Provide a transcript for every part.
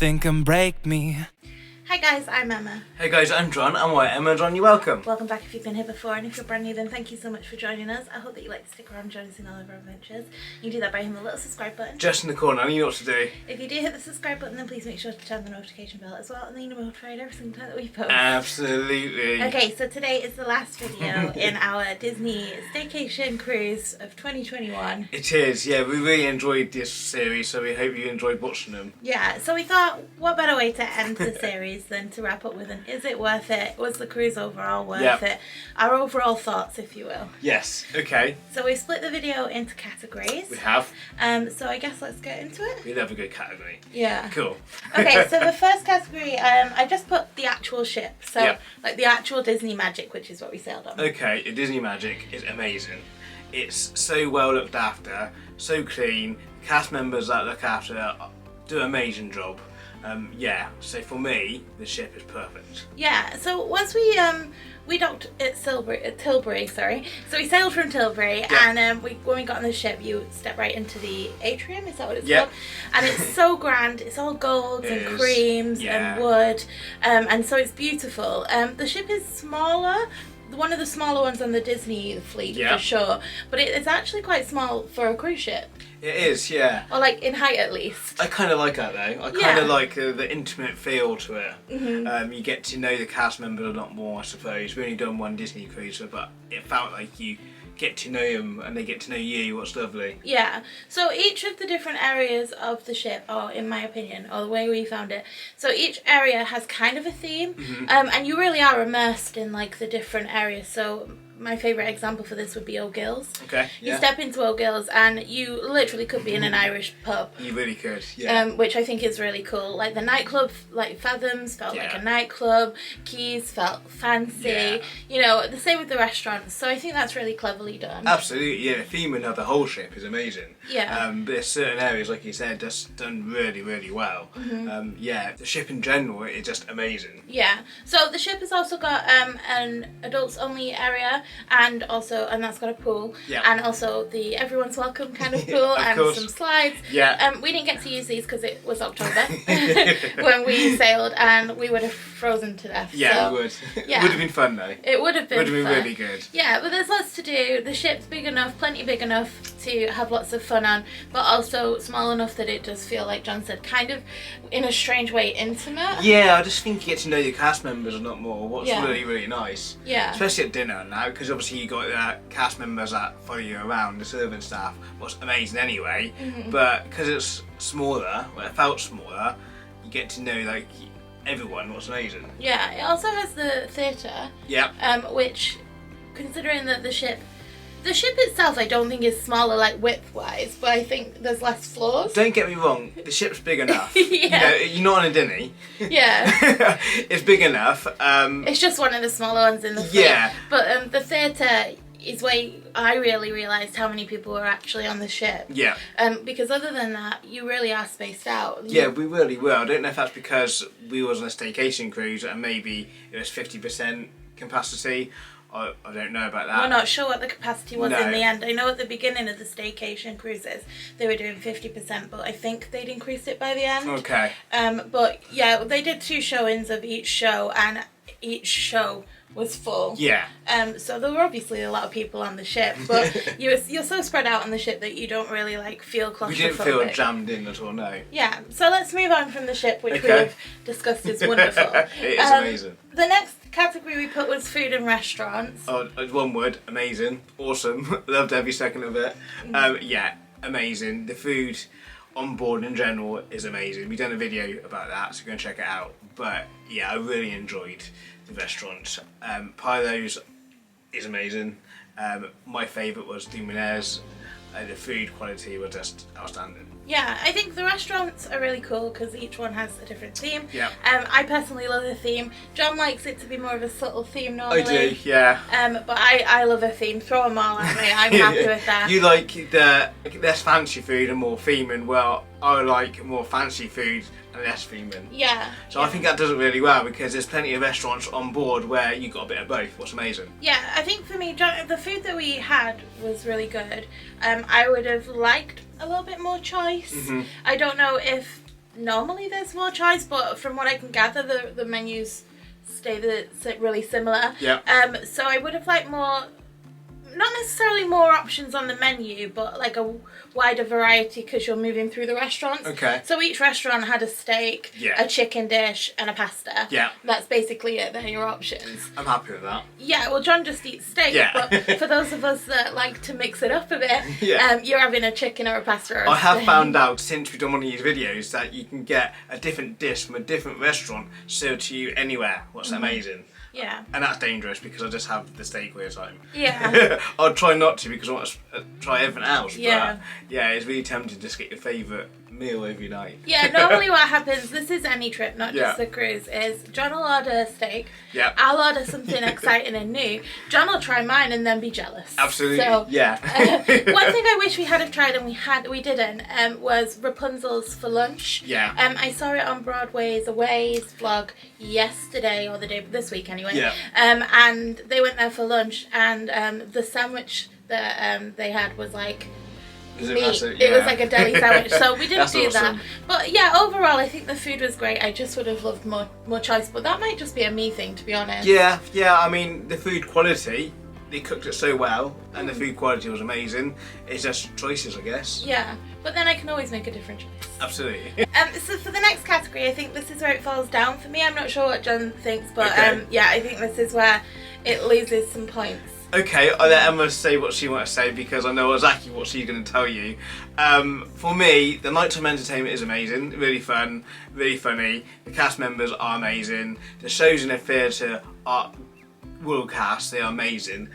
nothing can break me. Hi guys, I'm Emma. Hey guys, I'm John. I'm Walt. Emma and John, you're welcome. Welcome back if you've been here before, and if you're brand new then thank you so much for joining us. I hope that you like to stick around and join us in all of our adventures. You can do that by hitting the little subscribe button. Just in the corner, you know what to do. If you do hit the subscribe button, then please make sure to turn the notification bell as well, and then you'll be notified every single time that we post. Absolutely. Okay, so today is the last video in our Disney staycation cruise of 2021. It is, yeah. We really enjoyed this series, so we hope you enjoyed watching them. Yeah, so we thought, what better way to end the series than to wrap up with an is it worth it? Was the cruise overall worth it? Our overall thoughts, if you will. Yes, okay. So we split the video into categories. We have. So I guess let's get into it. We love a good category. Yeah. Cool. Okay, so the first category, I just put the actual ship. So like the actual Disney Magic, which is what we sailed on. Okay, Disney Magic is amazing. It's so well looked after, so clean. The cast members that look after it do an amazing job. Yeah, so for me, the ship is perfect. Yeah, so once we docked at Tilbury, sorry. So we sailed from Tilbury, and when we got on the ship, you step right into the atrium. Is that what it's called? And it's so grand. It's all golds and creams and wood, and so it's beautiful. The ship is smaller. One of the smaller ones on the Disney fleet for sure, but it's actually quite small for a cruise ship. It is, yeah. Or like in height at least. I kind of like that though. I kind of like the intimate feel to it. You get to know the cast members a lot more, I suppose. We've only done one Disney cruise, but it felt like you get to know them and they get to know you. What's lovely. Yeah. So each of the different areas of the ship, or in my opinion, or the way we found it, so each area has kind of a theme, and you really are immersed in like the different areas. So my favourite example for this would be O'Gill's. Okay, You step into O'Gill's and you literally could be in an Irish pub. You really could, yeah. Which I think is really cool. Like the nightclub, like Fathoms felt like a nightclub, Keys felt fancy, you know, the same with the restaurants. So I think that's really cleverly done. Absolutely, yeah. The theming of the whole ship is amazing. Yeah. But there's certain areas, like you said, just done really, really well. Yeah, the ship in general is just amazing. Yeah. So the ship has also got an adults only area, and that's got a pool, and also the everyone's welcome kind of pool, and some slides. We didn't get to use these because it was October when we sailed, and we would have frozen to death. Yeah, we would. It would have been fun though. It would have been. Would have been really good. Yeah, but there's lots to do. The ship's big enough, plenty big enough to have lots of fun on, but also small enough that it does feel, like John said, kind of in a strange way intimate. Yeah, I just think you get to know your cast members a lot more. What's really, really nice. Yeah. Especially at dinner now, because obviously you got cast members that follow you around, the servant staff, what's amazing anyway. But because it's smaller, well, it felt smaller, you get to know like everyone, what's amazing. Yeah, it also has the theatre. Which, considering that the ship itself I don't think is smaller like width-wise, but I think there's less floors. Don't get me wrong, the ship's big enough. You know, you're not on a dinny. Yeah. It's big enough. It's just one of the smaller ones in the fleet. Yeah. But the theatre is where I really realised how many people were actually on the ship. Yeah. Because other than that, you really are spaced out. Yeah, we really were. I don't know if that's because we was on a staycation cruise and maybe it was 50% capacity. I don't know about that. We're not sure what the capacity was in the end. I know at the beginning of the staycation cruises they were doing 50%, but I think they'd increased it by the end. Okay. But yeah, they did 2 showings of each show, and each show was full. Yeah. So there were obviously a lot of people on the ship, but you're so spread out on the ship that you don't really like feel claustrophobic. We didn't feel jammed in at all, no. Yeah. So let's move on from the ship, which we've discussed is wonderful. It is amazing. The next category we put was food and restaurants. Oh, one word, amazing, awesome. Loved every second of it. Yeah, amazing. The food on board in general is amazing. We've done a video about that, so go and check it out. But yeah, I really enjoyed the restaurant. Pyro's is amazing. My favourite was Luminaires. The food quality was just outstanding. Yeah, I think the restaurants are really cool because each one has a different theme. Yeah. I personally love the theme. John likes it to be more of a subtle theme normally. I do, yeah. But I love a theme. Throw them all at me. I'm happy with that. You like the less fancy food and more theming. Well, I like more fancy food and less theming. Yeah. So I think that does it really well because there's plenty of restaurants on board where you got a bit of both. What's amazing. Yeah, I think for me, John, the food that we had was really good. I would have liked a little bit more choice. I don't know if normally there's more choice, but from what I can gather, the menus stay really similar. Yeah. So I would have liked more, not necessarily more options on the menu, but like a wider variety because you're moving through the restaurants. Okay. So each restaurant had a steak, a chicken dish, and a pasta. Yeah. That's basically it. They're your options. I'm happy with that. Yeah, well, John just eats steak, but for those of us that like to mix it up a bit, you're having a chicken or a pasta or a I have steak. found out since we've done one of these videos that you can get a different dish from a different restaurant served to you anywhere. What's amazing. Yeah. And that's dangerous because I just have the steak all the time. Yeah. I'll try not to because I want to try everything else. Yeah. But yeah, it's really tempting to just get your favourite meal every night. Yeah, normally what happens, this is any trip, not just the cruise, is John will order steak. Yeah. I'll order something exciting and new. John will try mine and then be jealous. Absolutely. So, yeah. One thing I wish we had have tried and we didn't was Rapunzel's for lunch. Yeah. I saw it on Broadway's Aways vlog yesterday or this week anyway. Yeah. And they went there for lunch and the sandwich that they had was like meat. It was like a deli sandwich, so we didn't do that. But yeah, overall I think the food was great. I just would have loved more choice, but that might just be a me thing, to be honest. Yeah, I mean the food quality, they cooked it so well and the food quality was amazing. It's just choices, I guess. Yeah, but then I can always make a different choice. Absolutely. So for the next category, I think this is where it falls down for me. I'm not sure what John thinks, but yeah, I think this is where it loses some points. Okay, I'll let Emma say what she wants to say because I know exactly what she's going to tell you. For me, the nighttime entertainment is amazing, really fun, really funny. The cast members are amazing. The shows in the theatre are world cast, they are amazing.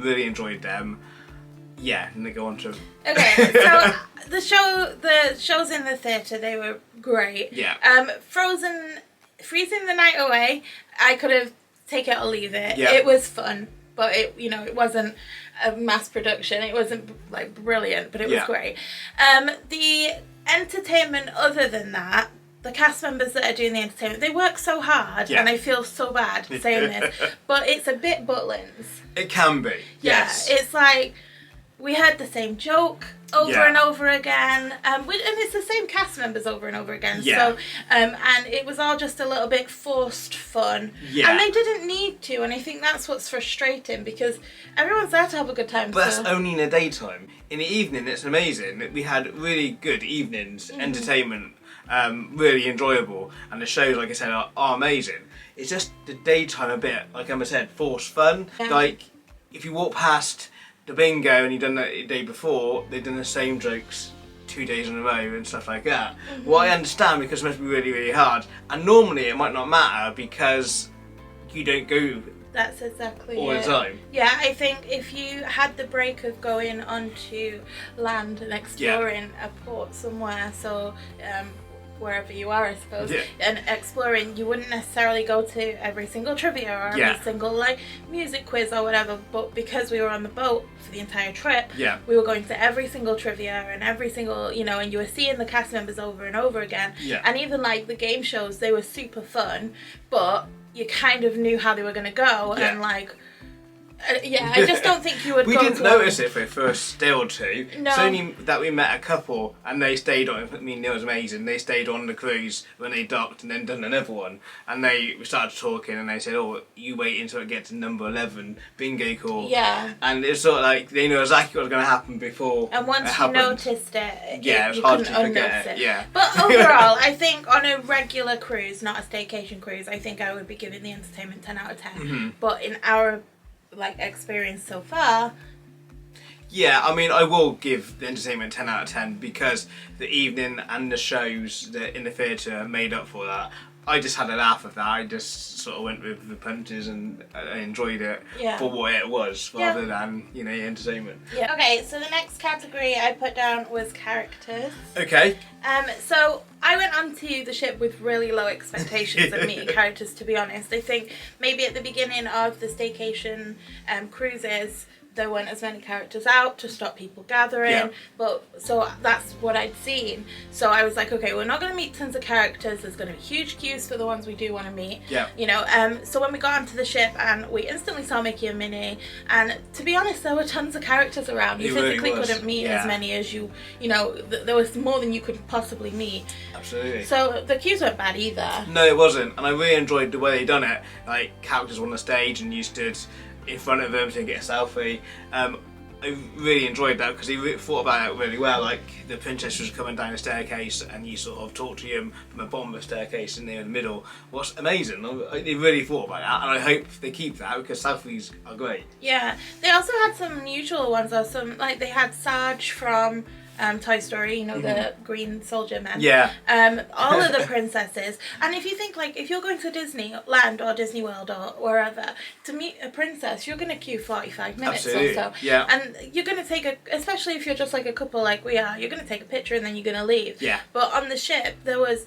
Really enjoyed them. Yeah, and they go on to... Okay, so the shows in the theatre, they were great. Yeah. Freezing the Night Away, I could have take it or leave it. Yeah. It was fun, but it wasn't a mass production. It wasn't like brilliant, but it was great. The entertainment other than that, the cast members that are doing the entertainment, they work so hard, and I feel so bad saying this, but it's a bit Butlins. It can be. Yes. Yeah, it's like we heard the same joke over and over again, and it's the same cast members over and over again. Yeah. So, and it was all just a little bit forced fun. Yeah. And they didn't need to, and I think that's what's frustrating because everyone's there to have a good time. But that's only in the daytime. In the evening, it's amazing. We had really good evenings, entertainment, really enjoyable, and the shows, like I said, are amazing. It's just the daytime a bit, like Emma said, forced fun. Yeah. Like, if you walk past the bingo and you've done that the day before, they've done the same jokes 2 days in a row and stuff like that. Well, I understand because it must be really, really hard. And normally it might not matter because you don't go That's exactly all it. the time. Yeah, I think if you had the break of going onto land and exploring a port somewhere, so wherever you are, I suppose, and exploring, you wouldn't necessarily go to every single trivia or every single like music quiz or whatever, but because we were on the boat for the entire trip, we were going to every single trivia and every single, and you were seeing the cast members over and over again, and even like the game shows, they were super fun, but you kind of knew how they were going to go, and like I just don't think you would we go didn't to notice it for the first day or two. No. It's only that we met a couple and they stayed on. I mean, it was amazing. They stayed on the cruise when they docked and then done another one. And we started talking and they said, "Oh, you wait until it gets to number 11, bingo call." Yeah. And it's sort of like they knew exactly what was going to happen before. And once you noticed it, it was you hard couldn't to forget unnotice it. Yeah. But overall, I think on a regular cruise, not a staycation cruise, I think I would be giving the entertainment 10 out of 10. But in our experience so far, yeah, I mean, I will give the entertainment 10 out of 10 because the evening and the shows that in the theatre made up for that. I just had a laugh at that. I just sort of went with the punches and I enjoyed it for what it was rather than, entertainment. Yeah. Okay, so the next category I put down was characters. Okay. So I went onto the ship with really low expectations of meeting characters, to be honest. I think maybe at the beginning of the staycation cruises, there weren't as many characters out to stop people gathering. Yeah. But so that's what I'd seen. So I was like, okay, we're not going to meet tons of characters. There's going to be huge queues for the ones we do want to meet. Yeah. You know, so when we got onto the ship and we instantly saw Mickey and Minnie, and to be honest, there were tons of characters around. You physically couldn't meet as many as you know, there was more than you could possibly meet. Absolutely. So the queues weren't bad either. No, it wasn't. And I really enjoyed the way they done it. Like, characters were on the stage and you stood in front of them to get a selfie. I really enjoyed that because he thought about it really well. Like, the princess was coming down the staircase and you sort of talked to him from the bottom of the staircase and near the middle. What's amazing. They really thought about that, and I hope they keep that because selfies are great. Yeah, they also had some unusual ones. Or some, like, they had Sarge from Toy Story, you know, the green soldier man. Yeah. All of the princesses. And if you think, like, if you're going to Disneyland or Disney World or wherever to meet a princess, you're going to queue 45 minutes or so. Yeah. And you're going to take especially if you're just like a couple like we are, you're going to take a picture and then you're going to leave. Yeah. But on the ship, there was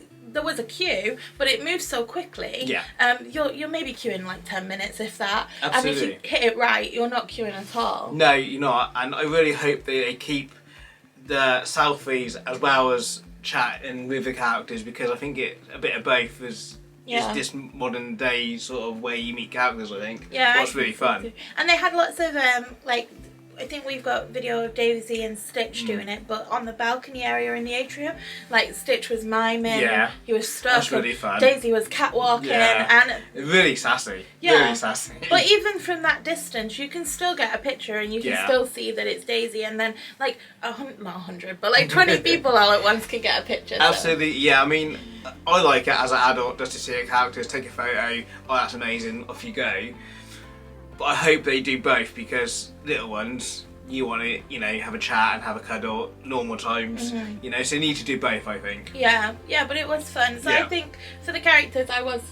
a queue, but it moves so quickly. Yeah. You're maybe queuing like 10 minutes, if that. Absolutely. And if you hit it right, you're not queuing at all. No, you're not. And I really hope they keep the selfies as well as chatting with the characters, because I think a bit of both is this modern day sort of way you meet characters. I think. Yeah. What's really fun. And they had lots of like, I think we've got video of Daisy and Stitch doing it, but on the balcony area in the atrium, like, Stitch was miming, and he was stuck. That's really fun. Daisy was catwalking, and really sassy. Yeah. Really sassy. But even from that distance, you can still get a picture, and you can still see that it's Daisy, and then like not 100, but like 20 people all at once can get a picture. Absolutely, so. Yeah. I mean, I like it as an adult just to see the characters, take a photo. Oh, that's amazing. Off you go. But I hope they do both, because little ones, you want to, you know, have a chat and have a cuddle normal times, you know, so you need to do both, I think. Yeah, but it was fun. So I think for the characters, I was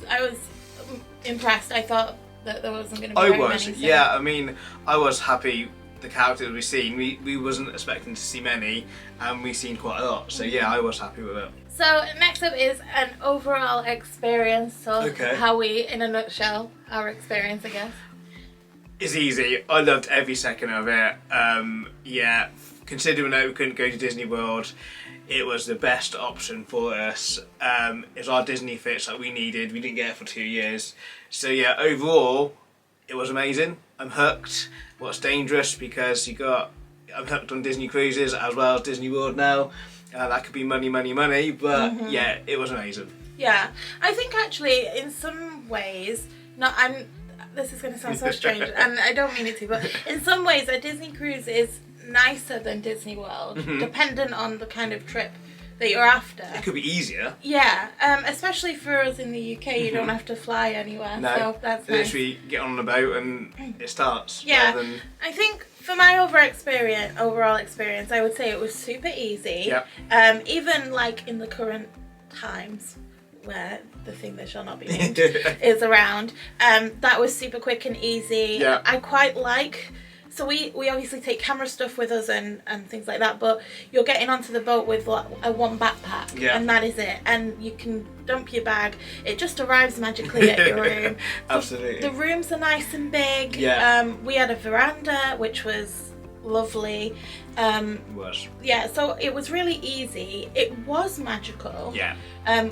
impressed. I thought that there wasn't going to be very many. So. Yeah, I mean, I was happy the characters we've seen. We wasn't expecting to see many, and we've seen quite a lot. So yeah, I was happy with it. So next up is an overall experience. So how we, in a nutshell, our experience, I guess. It's easy. I loved every second of it. Yeah, considering that we couldn't go to Disney World, it was the best option for us. It's our Disney fix that we needed. We didn't get it for 2 years. So yeah, overall, it was amazing. I'm hooked. What's dangerous, because I'm hooked on Disney cruises as well as Disney World now. That could be money, but yeah, it was amazing. Yeah, I think actually in some ways, this is going to sound so strange, and I don't mean it to, but in some ways a Disney cruise is nicer than Disney World, dependent on the kind of trip that you're after. It could be easier. Yeah, especially for us in the UK, you don't have to fly anywhere, so that's nice. Literally get on the boat and it starts. Yeah, I think for my overall experience, I would say it was super easy. Yep. Even like in the current times, where the thing that shall not be named is around. That was super quick and easy. Yeah. I quite like, so we obviously take camera stuff with us and things like that, but you're getting onto the boat with like a one backpack, and that is it. And you can dump your bag. It just arrives magically at your room. Absolutely. The rooms are nice and big. Yeah. We had a veranda, which was lovely. Yeah, so it was really easy. It was magical. Yeah.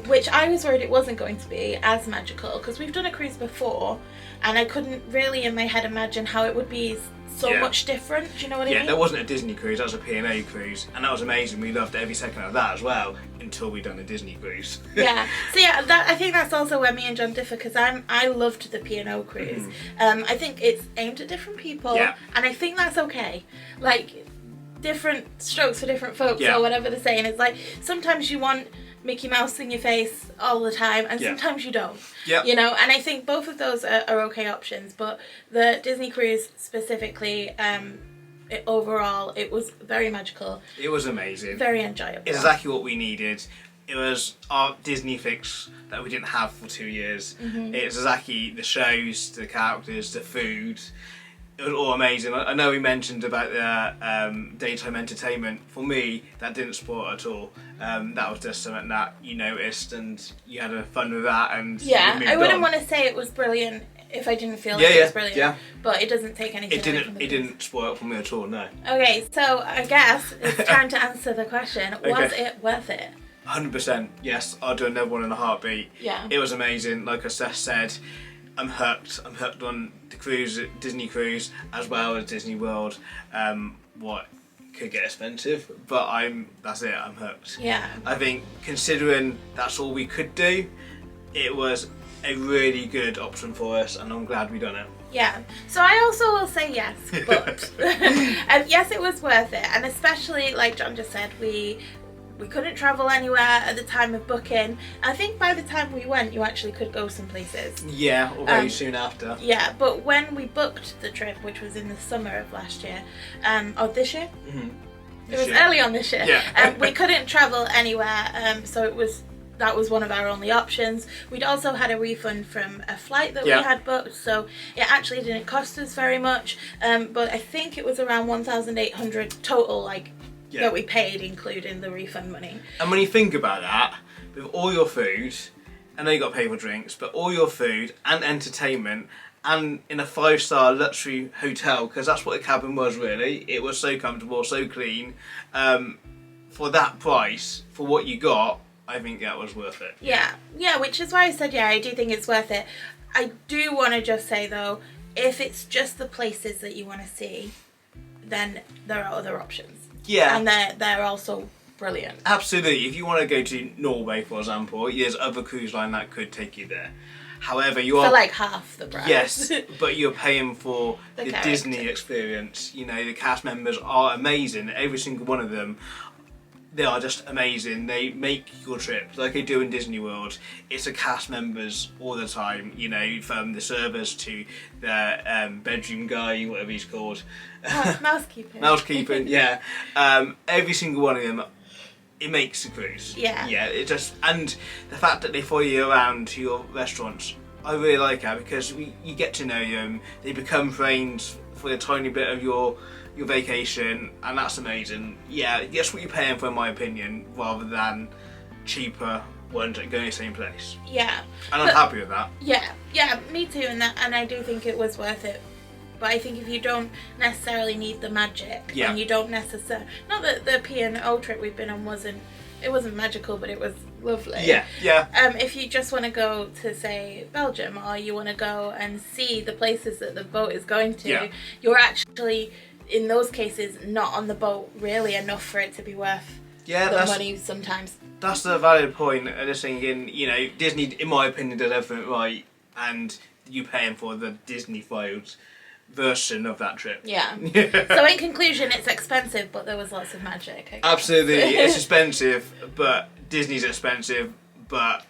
Which I was worried it wasn't going to be as magical, because we've done a cruise before and I couldn't really in my head imagine how it would be so much different. Do you know what I mean? Yeah, that wasn't a Disney cruise, that was a P&A cruise, and that was amazing. We loved every second of that as well, until we done a Disney cruise. Yeah, so yeah, I think that's also where me and John differ, because I loved the P&O cruise. I think it's aimed at different people, and I think that's okay. Like, different strokes for different folks, or whatever they're saying. It's like, sometimes you want Mickey Mouse in your face all the time, and sometimes you don't. You know, and I think both of those are okay options, but the Disney cruise specifically, overall, it was very magical. It was amazing. Very enjoyable. It's exactly what we needed. It was our Disney fix that we didn't have for 2 years. It's exactly the shows, the characters, the food. It was all amazing. I know we mentioned about the daytime entertainment. For me, that didn't spoil it at all. That was just something that you noticed and you had fun with that. And yeah, I wouldn't want to say it was brilliant if I didn't feel like it was brilliant. Yeah. But it doesn't take anything away from the It didn't spoil it for me at all, no. Okay, so I guess it's time to answer the question. Was it worth it? 100%, yes. I'll do another one in a heartbeat. Yeah. It was amazing. Like I said, I'm hooked. I'm hooked on the cruise, Disney cruise, as well as Disney World. What could get expensive, but that's it, I'm hooked. Yeah. I think considering that's all we could do, it was a really good option for us, and I'm glad we done it. Yeah, so I also will say yes, but yes, it was worth it, and especially like John just said, we couldn't travel anywhere at the time of booking. I think by the time we went, you actually could go some places. Yeah, or very soon after. Yeah, but when we booked the trip, which was in the summer of last year, or this year? Mm-hmm. It was early on this year. Yeah. We couldn't travel anywhere, so that was one of our only options. We'd also had a refund from a flight that we had booked, so it actually didn't cost us very much, but I think it was around 1,800 total, that we paid, including the refund money. And when you think about that, with all your food, I know you got to pay for drinks, but all your food and entertainment, and in a 5-star luxury hotel, because that's what the cabin was really. It was so comfortable, so clean. For that price, for what you got, I think that was worth it. Yeah, which is why I said, I do think it's worth it. I do want to just say though, if it's just the places that you want to see, then there are other options. Yeah. And they're also brilliant. Absolutely. If you want to go to Norway, for example, there's other cruise line that could take you there. However, you are... For like half the price. Yes, but you're paying for the character. Disney experience. You know, the cast members are amazing. Every single one of them, they are just amazing. They make your trip like they do in Disney World. It's the cast members all the time, you know, from the servers to the bedroom guy, whatever he's called. Mousekeeping. Mousekeeping, yeah. Every single one of them, it makes the cruise. Yeah. Yeah, it just, and the fact that they follow you around to your restaurants, I really like that, because you get to know them, they become friends for a tiny bit of your vacation, and that's amazing. Yeah, that's what you're paying for, in my opinion, rather than cheaper ones that go in the same place. Yeah. And I'm happy with that. Yeah, me too, and I do think it was worth it. But I think if you don't necessarily need the magic, and you don't necessarily, not that the P&O trip we've been on wasn't magical, but it was lovely. Yeah. If you just want to go to, say, Belgium, or you want to go and see the places that the boat is going to, you're actually, in those cases, not on the boat really enough for it to be worth the money sometimes. That's a valid point. I'm just thinking, you know, Disney, in my opinion, does everything right, and you paying for the Disney files version of that trip. Yeah. So in conclusion, it's expensive, but there was lots of magic, I guess. Absolutely, it's expensive, but Disney's expensive, but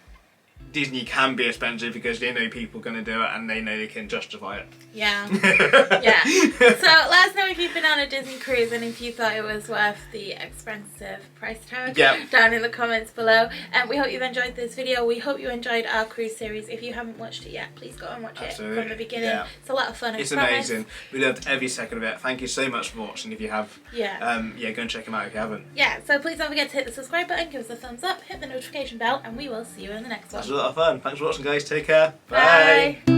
Disney can be expensive because they know people are going to do it and they know they can justify it. Yeah. So let us know if you've been on a Disney cruise and if you thought it was worth the expensive price tag down in the comments below. And we hope you've enjoyed this video. We hope you enjoyed our cruise series. If you haven't watched it yet, please go and watch it from the beginning. Yeah. It's a lot of fun. It's amazing. We loved every second of it. Thank you so much for watching. If you have, go and check them out if you haven't. Yeah, so please don't forget to hit the subscribe button, give us a thumbs up, hit the notification bell, and we will see you in the next one. That's a lot of fun. Thanks for watching, guys. Take care. Bye.